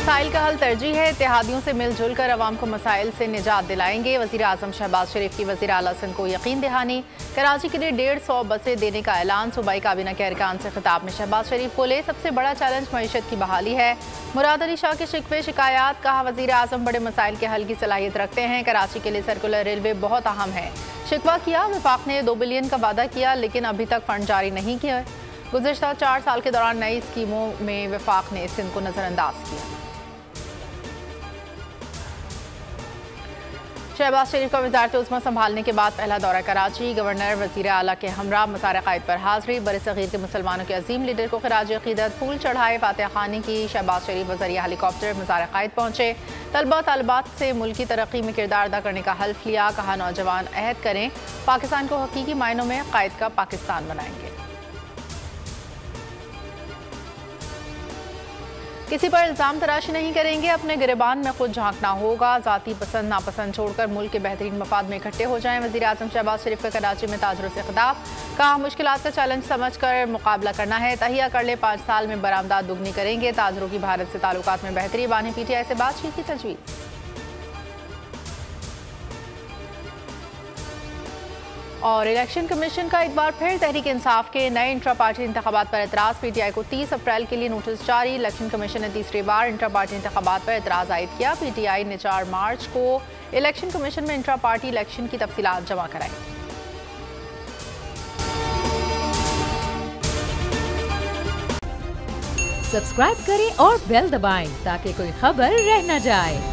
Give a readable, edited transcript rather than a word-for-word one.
मसाइल का हल तरजीह है, इत्तेहादियों से मिलजुल कर अवाम को मसाइल से निजात दिलाएंगे। वज़ीर आज़म शहबाज शरीफ की वज़ीर आला सिंध को यकीन दहानी। कराची के लिए 150 बसें देने का ऐलान। सूबाई काबीना के अरकान से खिताब में शहबाज शरीफ बोले, सबसे बड़ा चैलेंज मईशत की बहाली है। मुराद अली शाह के शिकवे शिकायत, कहा वज़ीर आज़म बड़े मसाइल के हल की सलाहियत रखते हैं। कराची के लिए सर्कुलर रेलवे बहुत अहम है। शिकवा किया, वफाक ने 2 बिलियन का वादा किया लेकिन अभी तक फंड जारी नहीं किया। गुज़श्ता 4 साल के दौरान नई स्कीमों में वफाक ने सिंध को नज़रअंदाज किया। शहबाज शरीफ का वज़ारत उज़्मा संभालने के बाद पहला दौरा कराची। गवर्नर वज़ीर आला के हमरा मज़ार क़ायद पर हाज़री। बरसग़ीर के मुसलमानों के अजीम लीडर को खिराज अक़ीदत फूल चढ़ाए, फ़ातिहा ख़ानी की। शहबाज शरीफ वज़रिया हेलीकॉप्टर मज़ार क़ायद पहुँचे। तलबा तालिबात से मुल्की तरक्की में किरदार अदा करने का हल्फ लिया। कहा नौजवान अहद करें, पाकिस्तान को हकीकी मायनों में क़ायद का पाकिस्तान बनाएंगे। किसी पर इल्ज़ाम तराशी नहीं करेंगे, अपने गिरबान में खुद झांकना होगा। ज़ाती पसंद नापसंद छोड़कर मुल्क के बेहतरीन मफाद में इकट्ठे हो जाएं। वज़ीर आज़म शहबाज शरीफ का कराची में ताजरों से खिताब, कहा मुश्किलात का चैलेंज समझ कर मुकाबला करना है। तहिया कर ले, 5 साल में बरामदात दुगनी करेंगे। ताजरों की भारत से ताल्लुकात में बेहतरी, बानी PTI से बातचीत की तजवीज़। और इलेक्शन कमीशन का एक बार फिर तहरीक इंसाफ के नए इंट्रा पार्टी इंतखाबात पर एतराज़। PTI को 30 अप्रैल के लिए नोटिस जारी। इलेक्शन कमीशन ने तीसरी बार इंट्रा पार्टी इंतखाबात पर एतराज़ आयद किया। PTI ने 4 मार्च को इलेक्शन कमीशन में इंट्रा पार्टी इलेक्शन की तफसीलात जमा कराई। सब्सक्राइब करें और बेल दबाएं ताकि कोई खबर रह न जाए।